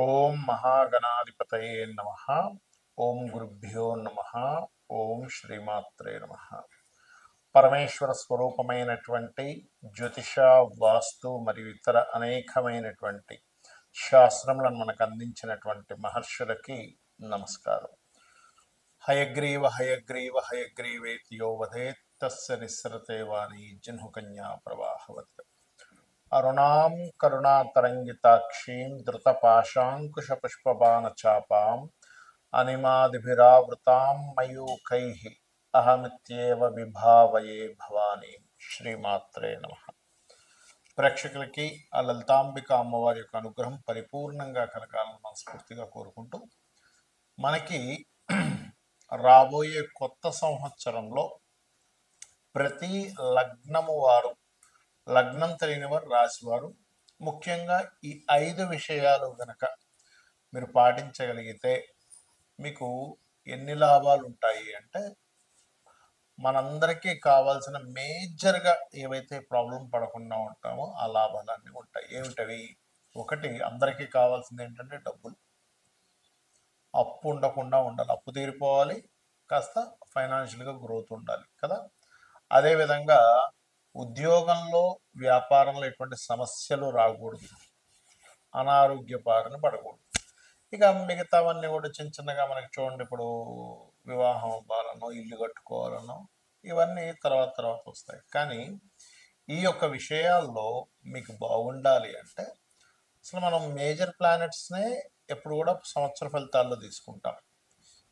ఓం మహాగణాధిపతయే నమః. ఓం గురుభ్యో నమః. ఓం శ్రీమాత్రే నమః. పరమేశ్వర స్వరూపమైనటువంటి జ్యోతిష, వాస్తు మరియు ఇతర అనేకమైనటువంటి శాస్త్రములను మనకు అందించినటువంటి మహర్షులకి నమస్కారం. హయగ్రీవ హయగ్రీవ హయగ్రీవేతి యో వదేత్ తస్య నిస్సరతే వాణి జహ్నుకన్యా ప్రవాహవత్. అరుణాం కరుణాతరంగితాక్షీం ధృతపాశాంకుశపుష్పబాణచాపాం అనిమాదిభిరావృతాం మయూఖైః అహమిత్యేవ విభావయే భవానీ. శ్రీమాత్రే నమః. ప్రేక్షకులకి ఆ లలితాంబిక అమ్మవారి యొక్క అనుగ్రహం పరిపూర్ణంగా కలగాలని మనస్ఫూర్తిగా కోరుకుంటూ, మనకి రాబోయే కొత్త సంవత్సరంలో ప్రతి లగ్నము వారు, లగ్నం తెలియని వారు, రాశివారు ముఖ్యంగా ఈ 5 విషయాలు గనక మీరు పాటించగలిగితే మీకు ఎన్ని లాభాలు ఉంటాయి అంటే, మనందరికీ కావాల్సిన మేజర్గా ఏవైతే ప్రాబ్లం పడకుండా ఉంటామో ఆ లాభాలన్నీ ఉంటాయి. ఏమిటవి? ఒకటి, అందరికీ కావాల్సింది ఏంటంటే డబ్బులు. అప్పు ఉండకుండా ఉండాలి, అప్పు తీరిపోవాలి, కాస్త ఫైనాన్షియల్గా గ్రోత్ ఉండాలి కదా. అదేవిధంగా ఉద్యోగంలో, వ్యాపారంలో ఎటువంటి సమస్యలు రాకూడదు, అనారోగ్య బారిన పడకూడదు. ఇక మిగతావన్నీ కూడా చిన్న చిన్నగా మనకి చూడండి, ఇప్పుడు వివాహం అవ్వాలనో, ఇల్లు కట్టుకోవాలనో, ఇవన్నీ తర్వాత తర్వాత వస్తాయి. కానీ ఈ యొక్క విషయాల్లో మీకు బాగుండాలి అంటే అసలు మనం మేజర్ ప్లానెట్స్నే ఎప్పుడు కూడా సంవత్సర ఫలితాల్లో తీసుకుంటాం.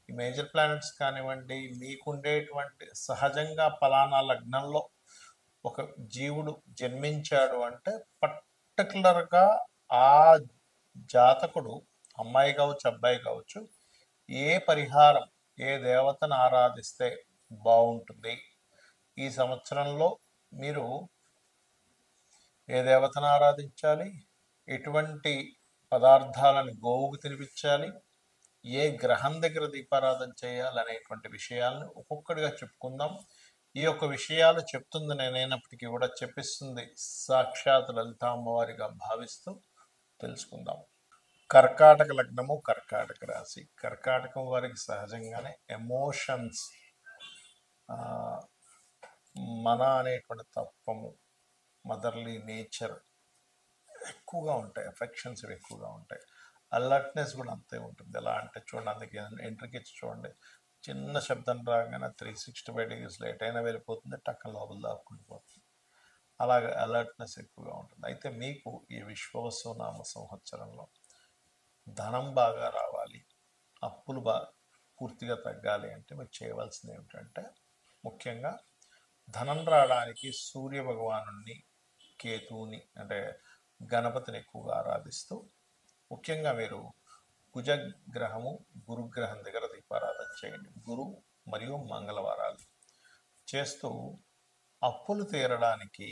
ఈ మేజర్ ప్లానెట్స్ కానివ్వండి, మీకుండేటువంటి సహజంగా ఫలానా లగ్నంలో ఒక జీవుడు జన్మించాడు అంటే పర్టికులర్గా ఆ జాతకుడు, అమ్మాయి కావచ్చు అబ్బాయి కావచ్చు, ఏ పరిహారం, ఏ దేవతను ఆరాధిస్తే బాగుంటుంది, ఈ సంవత్సరంలో మీరు ఏ దేవతను ఆరాధించాలి, ఎటువంటి పదార్థాలను గోవుకు తినిపించాలి, ఏ గ్రహం దగ్గర దీపారాధన చేయాలి అనేటువంటి విషయాలను ఒక్కొక్కటిగా చెప్పుకుందాం. ఈ యొక్క విషయాలు చెప్తుంది నేనైనప్పటికీ కూడా చెప్పిస్తుంది సాక్షాత్ లలిత అమ్మవారిగా భావిస్తూ తెలుసుకుందాం. కర్కాటక లగ్నము, కర్కాటక రాశి. కర్కాటకం వారికి సహజంగానే ఎమోషన్స్, మన అనేటువంటి తత్వము, మదర్లీ నేచర్ ఎక్కువగా ఉంటాయి, ఎఫెక్షన్స్ ఎక్కువగా ఉంటాయి. అలర్ట్నెస్ కూడా అంతే ఉంటుంది. ఎలా అంటే చూడండి, అందుకే ఎంట్రీకి ఇచ్చి చూడండి, చిన్న శబ్దం రాగానే 365 degrees లేట్ అయినా వెళ్ళిపోతుంది, టక్కన లోపల దాక్కుంటూ పోతుంది. అలాగే అలర్ట్నెస్ ఎక్కువగా ఉంటుంది. అయితే మీకు ఈ విశ్వవసునామ సంవత్సరంలో ధనం బాగా రావాలి, అప్పులు పూర్తిగా తగ్గాలి అంటే మీరు చేయవలసింది ఏమిటంటే, ముఖ్యంగా ధనం రావడానికి సూర్య భగవానుని, కేతువుని అంటే గణపతిని ఎక్కువగా ఆరాధిస్తూ, ముఖ్యంగా మీరు కుజగ్రహము, గురుగ్రహం దగ్గర దీపారాధన చేయండి. గురు మరియు మంగళవారాలు చేస్తూ, అప్పులు తీరడానికి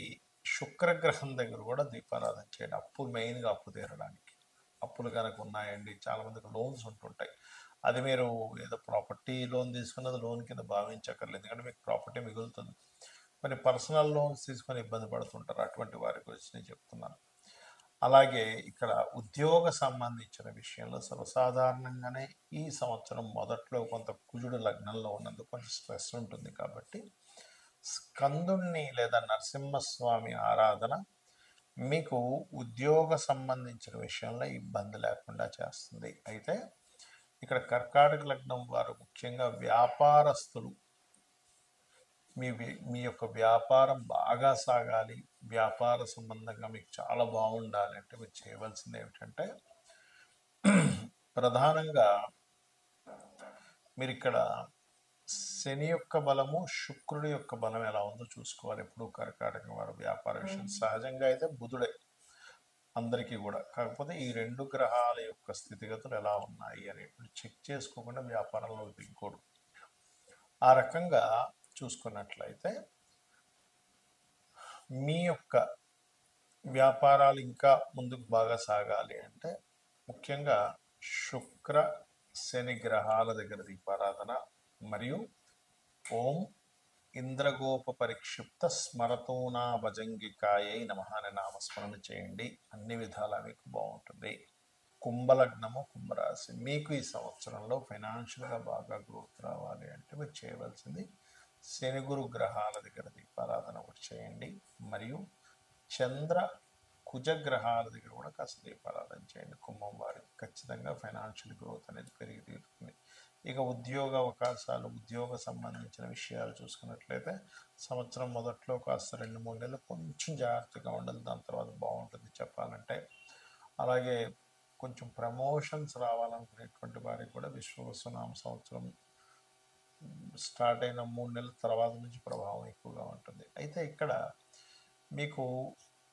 శుక్రగ్రహం దగ్గర కూడా దీపారాధన చేయండి. అప్పులు మెయిన్గా అప్పు తీరడానికి. అప్పులు కనుక ఉన్నాయండి, చాలామందికి లోన్స్ ఉంటుంటాయి, అది మీరు ఏదో ప్రాపర్టీ లోన్ తీసుకున్నది లోన్ కింద భావించక్కర్లేదు, ఎందుకంటే మీకు ప్రాపర్టీ మిగులుతుంది. కొన్ని పర్సనల్ లోన్స్ తీసుకొని ఇబ్బంది పడుతుంటారు, అటువంటి వారి గురించి నేను చెప్తున్నాను. అలాగే ఇక్కడ ఉద్యోగ సంబంధించిన విషయంలో సర్వసాధారణంగానే ఈ సంవత్సరం మొదట్లో కొంత కుజుడు లగ్నంలో ఉన్నందుకు కొంచెం స్ట్రెస్ ఉంటుంది. కాబట్టి స్కందుణ్ణి లేదా నరసింహస్వామి ఆరాధన మీకు ఉద్యోగ సంబంధించిన విషయంలో ఇబ్బంది లేకుండా చేస్తుంది. అయితే ఇక్కడ కర్కాటక లగ్నం వారు ముఖ్యంగా వ్యాపారస్తులు, మీ యొక్క వ్యాపారం బాగా సాగాలి, వ్యాపార సంబంధంగా మీకు చాలా బాగుండాలి అంటే మీరు చేయవలసింది ఏమిటంటే, ప్రధానంగా మీరు ఇక్కడ శని యొక్క బలము, శుక్రుడి యొక్క బలం ఎలా ఉందో చూసుకోవాలి. ఎప్పుడు కర్కాటకం వారు వ్యాపార విషయం సహజంగా అయితే బుధుడే అందరికీ కూడా, కాకపోతే ఈ 2 గ్రహాల యొక్క స్థితిగతులు ఎలా ఉన్నాయి అనేటువంటి చెక్ చేసుకోకుండా వ్యాపారంలో దిగకూడదు. ఆ రకంగా చూసుకున్నట్లయితే మీ యొక్క వ్యాపారాలు ఇంకా ముందుకు బాగా సాగాలి అంటే ముఖ్యంగా శుక్ర శని గ్రహాల దగ్గర దీపారాధన మరియు ఓం ఇంద్రగోప పరిక్షిప్త స్మరతోనా భజంగికాయై నమః అనే నామస్మరణ చేయండి. అన్ని విధాలా మీకు బాగుంటుంది. కుంభలగ్నము కుంభరాశి. మీకు ఈ సంవత్సరంలో ఫైనాన్షియల్గా బాగా గ్రోత్ రావాలి అంటే మీరు చేయవలసింది శని గురు గ్రహాల దగ్గర దీపారాధన ఒకటి చేయండి. మరియు చంద్ర కుజ గ్రహాల దగ్గర కూడా కాస్త దీపారాధన చేయండి. కుంభం వారికి ఖచ్చితంగా ఫైనాన్షియల్ గ్రోత్ అనేది పెరిగి తీరుతుంది. ఇక ఉద్యోగ అవకాశాలు, ఉద్యోగ సంబంధించిన విషయాలు చూసుకున్నట్లయితే సంవత్సరం మొదట్లో కాస్త 2-3 నెలలు కొంచెం జాగ్రత్తగా ఉండాలి. దాని తర్వాత బాగుంటుంది చెప్పాలంటే. అలాగే కొంచెం ప్రమోషన్స్ రావాలనుకునేటువంటి వారికి కూడా విశ్వవసునామ సంవత్సరం స్టార్ట్ అయిన 3 నెలల తర్వాత నుంచి ప్రభావం ఎక్కువగా ఉంటుంది. అయితే ఇక్కడ మీకు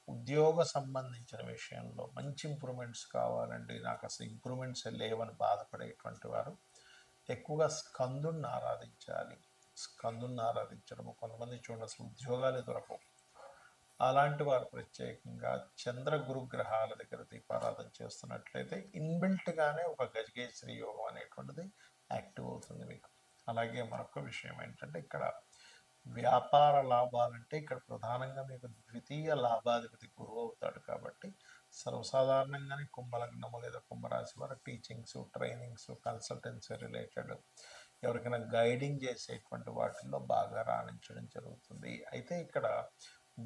ఉద్యోగ సంబంధించిన విషయంలో మంచి ఇంప్రూవ్మెంట్స్ కావాలండి, నాకు అసలు ఇంప్రూవ్మెంట్స్ లేవని బాధపడేటువంటి వారు ఎక్కువగా స్కందుని ఆరాధించాలి. స్కందుని ఆరాధించడము, కొంతమంది చూడండి అసలు ఉద్యోగాలే దొరకవు. అలాంటి వారు ప్రత్యేకంగా చంద్ర గురు గ్రహాల దగ్గర దీపారాధన చేస్తున్నట్లయితే ఇన్బిల్ట్గానే ఒక గజకేశ్వరి యోగం అనేటువంటిది యాక్టివ్ అవుతుంది మీకు. అలాగే మరొక విషయం ఏంటంటే ఇక్కడ వ్యాపార లాభాలంటే ఇక్కడ ప్రధానంగా మీకు ద్వితీయ లాభాధిపతి గురువు అవుతాడు. కాబట్టి సర్వసాధారణంగానే కుంభలగ్నము లేదా కుంభరాశి వారు టీచింగ్స్, ట్రైనింగ్స్, కన్సల్టెన్సీ రిలేటెడ్ ఎవరికైనా గైడింగ్ చేసేటువంటి వాటిల్లో బాగా రాణించడం జరుగుతుంది. అయితే ఇక్కడ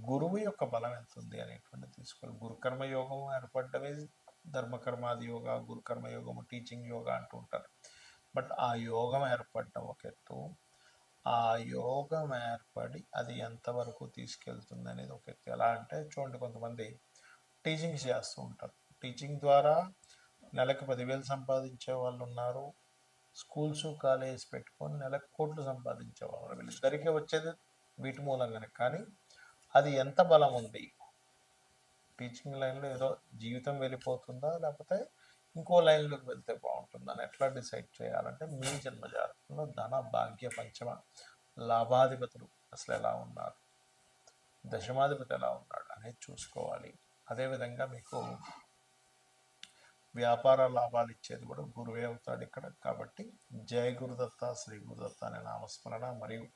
గురువు యొక్క బలం ఎంత ఉంది అనేటువంటి తీసుకోవాలి. గురుకర్మ యోగం ఏర్పడ్డమే ధర్మకర్మాది యోగ, గురుకర్మ యోగము, టీచింగ్ యోగ అంటూ ఉంటారు. బట్ ఆ యోగం ఏర్పడటం ఒక ఎత్తు, ఆ యోగం ఏర్పడి అది ఎంతవరకు తీసుకెళ్తుంది అనేది ఒక ఎత్తు. ఎలా అంటే చూడండి, కొంతమంది టీచింగ్స్ చేస్తూ ఉంటారు. టీచింగ్ ద్వారా నెలకు 10,000 సంపాదించే వాళ్ళు ఉన్నారు. స్కూల్స్, కాలేజెస్ పెట్టుకొని నెలకు కోట్లు సంపాదించే వాళ్ళు. వీళ్ళిద్దరికీ వచ్చేది వీటి మూలంగానే. కానీ అది ఎంత బలం ఉంది, టీచింగ్ లైన్లో ఏదో జీవితం వెళ్ళిపోతుందా, లేకపోతే ఇంకో లైన్లోకి వెళ్తే బాగుంటుందని ఎట్లా డిసైడ్ చేయాలంటే మీ జన్మజాతకంలో ధన, భాగ్య, పంచమ లాభాధిపతులు అసలు ఎలా ఉన్నారు, దశమాధిపతి ఎలా ఉన్నాడు అనేది చూసుకోవాలి. అదేవిధంగా మీకు వ్యాపార లాభాలు ఇచ్చేది కూడా గురువే అవుతాడు ఇక్కడ. కాబట్టి జయ గురుదత్త, శ్రీ గురుదత్త అనే నామస్మరణ మరియు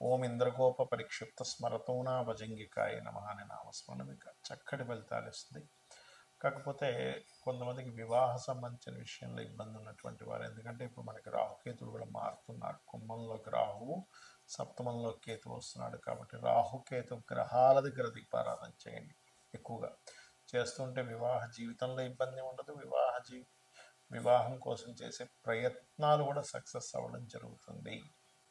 ఓం ఇంద్రగోప పరిక్షిప్త స్మరతోనా భజంగికాయ నమ అనే నామస్మరణ మీకు చక్కటి ఫలితాలు ఇస్తుంది. కాకపోతే కొంతమందికి వివాహ సంబంధించిన విషయంలో ఇబ్బంది ఉన్నటువంటి వారు, ఎందుకంటే ఇప్పుడు మనకి రాహుకేతులు కూడా మారుతున్నారు. కుంభంలోకి రాహువు, సప్తమంలో కేతు వస్తున్నాడు. కాబట్టి రాహుకేతు గ్రహాల దగ్గర దీపారాధన చేయండి. ఎక్కువగా చేస్తుంటే వివాహ జీవితంలో ఇబ్బంది ఉండదు. వివాహం కోసం చేసే ప్రయత్నాలు కూడా సక్సెస్ అవ్వడం జరుగుతుంది.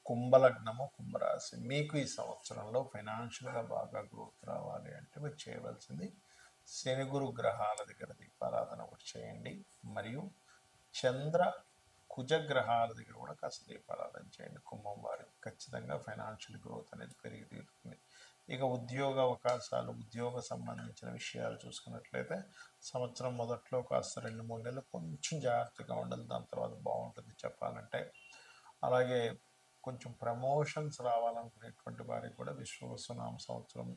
కుంభలగ్నము కుంభరాశి. మీకు ఈ సంవత్సరంలో ఫైనాన్షియల్గా బాగా గ్రోత్ రావాలి అంటే మీరు చేయవలసింది శని గురు గ్రహాల దగ్గర దీపారాధన ఒకటి చేయండి. మరియు చంద్ర కుజ గ్రహాల దగ్గర కూడా కాస్త దీపారాధన చేయండి. కుంభం వారికి ఖచ్చితంగా ఫైనాన్షియల్ గ్రోత్ అనేది పెరిగి తీరుతుంది. ఇక ఉద్యోగ అవకాశాలు, ఉద్యోగ సంబంధించిన విషయాలు చూసుకున్నట్లయితే సంవత్సరం మొదట్లో కాస్త 2-3 నెలలు కొంచెం జాగ్రత్తగా ఉండాలి. దాని తర్వాత బాగుంటుంది చెప్పాలంటే. అలాగే కొంచెం ప్రమోషన్స్ రావాలనుకునేటువంటి వారికి కూడా విశ్వవసునామ సంవత్సరం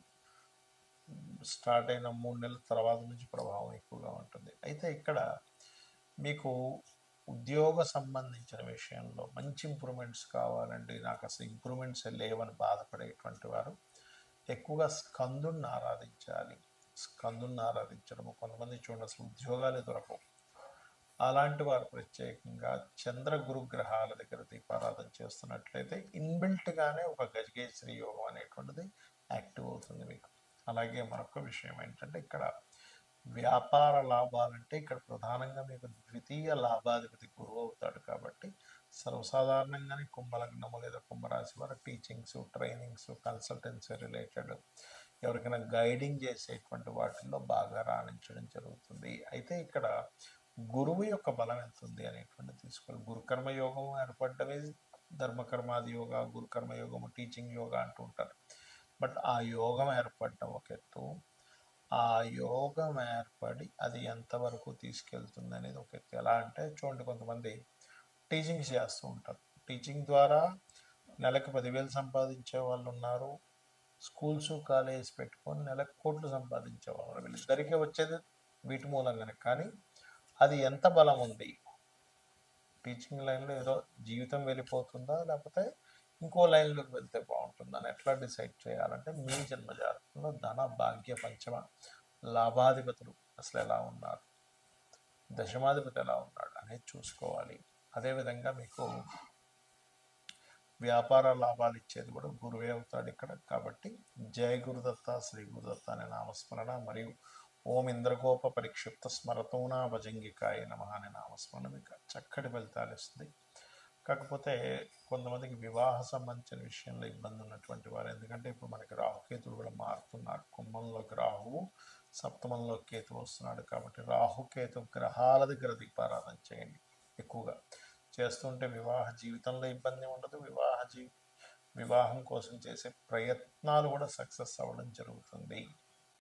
స్టార్ట్ అయిన 3 నెలల తర్వాత నుంచి ప్రభావం ఎక్కువగా ఉంటుంది. అయితే ఇక్కడ మీకు ఉద్యోగ సంబంధించిన విషయంలో మంచి ఇంప్రూవ్మెంట్స్ కావాలండి, నాకు అసలు ఇంప్రూవ్మెంట్స్ లేవని బాధపడేటువంటి వారు ఎక్కువగా స్కందుని ఆరాధించాలి. స్కందుని ఆరాధించడము, కొంతమంది చూడండి అసలు ఉద్యోగాలే దొరకవు. అలాంటి వారు ప్రత్యేకంగా చంద్ర గురు గ్రహాల దగ్గర దీపారాధన చేస్తున్నట్లయితే ఇన్బిల్ట్గానే ఒక గజకేశ్వరి యోగం అనేటువంటిది యాక్టివ్ అవుతుంది మీకు. అలాగే మరొక విషయం ఏంటంటే ఇక్కడ వ్యాపార లాభాలంటే ఇక్కడ ప్రధానంగా మీకు ద్వితీయ లాభాధిపతి గురువు అవుతాడు. కాబట్టి సర్వసాధారణంగానే కుంభలగ్నము లేదా కుంభరాశి వారు టీచింగ్స్, ట్రైనింగ్స్, కన్సల్టెన్సీ రిలేటెడ్ ఎవరికైనా గైడింగ్ చేసేటువంటి వాటిల్లో బాగా రాణించడం జరుగుతుంది. అయితే ఇక్కడ గురువు యొక్క బలం ఎంత ఉంది అనేటువంటి తీసుకోవాలి. గురుకర్మ యోగం ఏర్పడ్డమే ధర్మకర్మాది యోగ, గురుకర్మ యోగము, టీచింగ్ యోగ అంటూ ఉంటారు. బట్ ఆ యోగం ఏర్పడటం ఒక ఎత్తు, ఆ యోగం ఏర్పడి అది ఎంతవరకు తీసుకెళ్తుంది అనేది ఒక ఎత్తు. ఎలా అంటే చూడండి, కొంతమంది టీచింగ్స్ చేస్తూ ఉంటారు. టీచింగ్ ద్వారా నెలకు 10,000 సంపాదించే వాళ్ళు ఉన్నారు. స్కూల్స్, కాలేజెస్ పెట్టుకొని నెలకు కోట్లు సంపాదించే వాళ్ళు. వీళ్ళిద్దరికీ వచ్చేది వీటి మూలంగానే. కానీ అది ఎంత బలం ఉంది, టీచింగ్ లైన్లో ఏదో జీవితం వెళ్ళిపోతుందా, లేకపోతే ఇంకో లైన్లోకి వెళ్తే బాగుంటుందని ఎట్లా డిసైడ్ చేయాలంటే మీ జన్మజాతకంలో ధన, భాగ్య, పంచమ లాభాధిపతులు అసలు ఎలా ఉన్నారు, దశమాధిపతి ఎలా ఉన్నాడు అనేది చూసుకోవాలి. అదేవిధంగా మీకు వ్యాపార లాభాలు ఇచ్చేది కూడా గురువే అవుతాడు ఇక్కడ. కాబట్టి జయ గురుదత్త, శ్రీ గురుదత్త అనే నామస్మరణ మరియు ఓం ఇంద్రగోప పరిక్షిప్త స్మరతోనా భజంగికాయ నమః అనే నామస్మరణ మీకు చక్కటి ఫలితాలు ఇస్తుంది. కాకపోతే కొంతమందికి వివాహ సంబంధించిన విషయంలో ఇబ్బంది ఉన్నటువంటి వారు, ఎందుకంటే ఇప్పుడు మనకి రాహుకేతులు కూడా మారుతున్నారు. కుంభంలోకి రాహువు, సప్తమంలో కేతు వస్తున్నాడు. కాబట్టి రాహుకేతు గ్రహాల దగ్గర దీపారాధన చేయండి. ఎక్కువగా చేస్తుంటే వివాహ జీవితంలో ఇబ్బంది ఉండదు. వివాహం కోసం చేసే ప్రయత్నాలు కూడా సక్సెస్ అవ్వడం జరుగుతుంది.